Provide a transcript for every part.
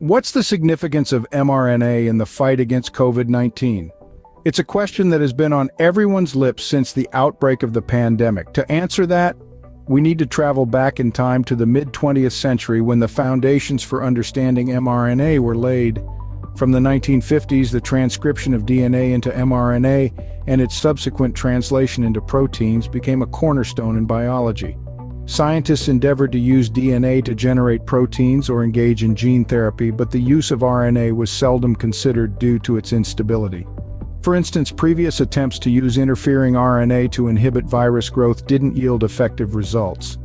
What's the significance of mRNA in the fight against COVID-19? It's a question that has been on everyone's lips since the outbreak of the pandemic. To answer that, we need to travel back in time to the mid-20th century when the foundations for understanding mRNA were laid. From the 1950s, the transcription of DNA into mRNA and its subsequent translation into proteins became a cornerstone in biology. Scientists endeavored to use DNA to generate proteins or engage in gene therapy, but the use of RNA was seldom considered due to its instability. For instance, previous attempts to use interfering RNA to inhibit virus growth didn't yield effective results.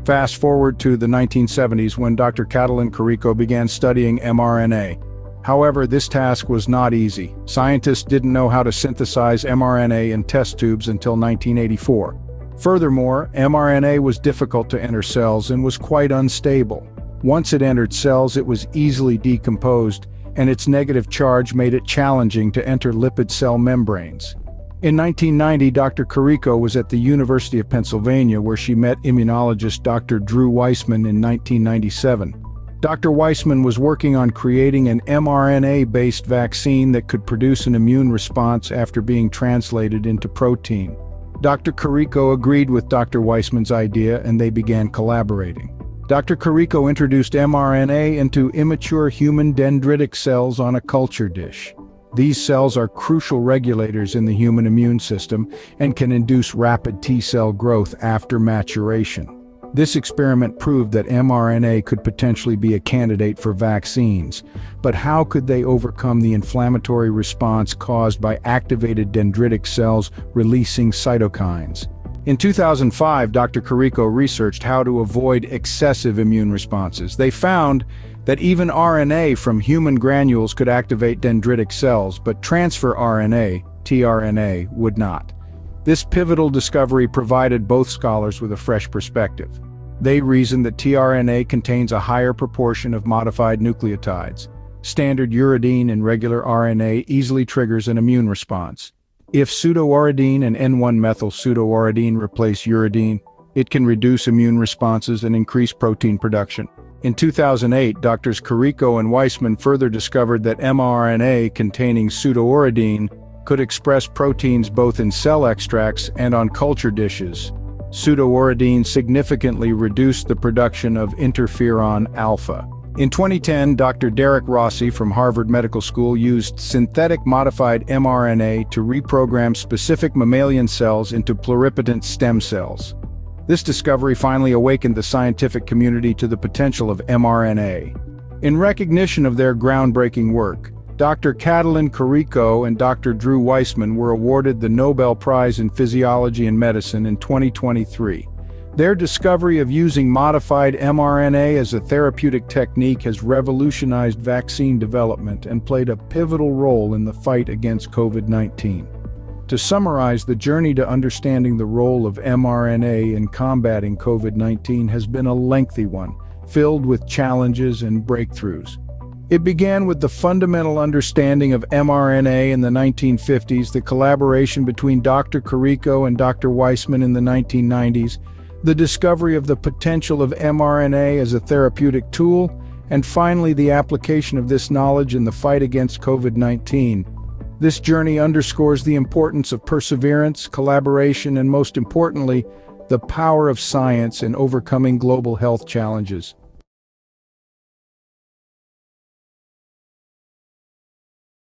Fast forward to the 1970s when Dr. Catalin Carrico began studying mRNA. However, this task was not easy. Scientists didn't know how to synthesize mRNA in test tubes until 1984. Furthermore, mRNA was difficult to enter cells and was quite unstable. Once it entered cells, it was easily decomposed, and its negative charge made it challenging to enter lipid cell membranes. In 1990, Dr. Carrico was at the University of Pennsylvania, where she met immunologist Dr. Drew Weissman in 1997. Dr. Weissman was working on creating an mRNA-based vaccine that could produce an immune response after being translated into protein. Dr. Carrico agreed with Dr. Weissman's idea, and they began collaborating. Dr. Carrico introduced mRNA into immature human dendritic cells on a culture dish. These cells are crucial regulators in the human immune system and can induce rapid T-cell growth after maturation. This experiment proved that mRNA could potentially be a candidate for vaccines, but how could they overcome the inflammatory response caused by activated dendritic cells releasing cytokines? In 2005, Dr. Carrico researched how to avoid excessive immune responses. They found that even RNA from human granules could activate dendritic cells, but transfer RNA, tRNA, would not. This pivotal discovery provided both scholars with a fresh perspective. They reasoned that tRNA contains a higher proportion of modified nucleotides. Standard uridine in regular RNA easily triggers an immune response. If pseudouridine and N1-methyl pseudouridine replace uridine, it can reduce immune responses and increase protein production. In 2008, Drs. Carrico and Weissman further discovered that mRNA containing pseudouridine could express proteins both in cell extracts and on culture dishes. Pseudouridine significantly reduced the production of interferon alpha. In 2010, Dr. Derek Rossi from Harvard Medical School used synthetic modified mRNA to reprogram specific mammalian cells into pluripotent stem cells. This discovery finally awakened the scientific community to the potential of mRNA. In recognition of their groundbreaking work, Dr. Catalin Carrico and Dr. Drew Weissman were awarded the Nobel Prize in Physiology and Medicine in 2023. Their discovery of using modified mRNA as a therapeutic technique has revolutionized vaccine development and played a pivotal role in the fight against COVID-19. To summarize, the journey to understanding the role of mRNA in combating COVID-19 has been a lengthy one, filled with challenges and breakthroughs. It began with the fundamental understanding of mRNA in the 1950s, the collaboration between Dr. Carrico and Dr. Weissman in the 1990s, the discovery of the potential of mRNA as a therapeutic tool, and finally the application of this knowledge in the fight against COVID-19. This journey underscores the importance of perseverance, collaboration, and most importantly, the power of science in overcoming global health challenges.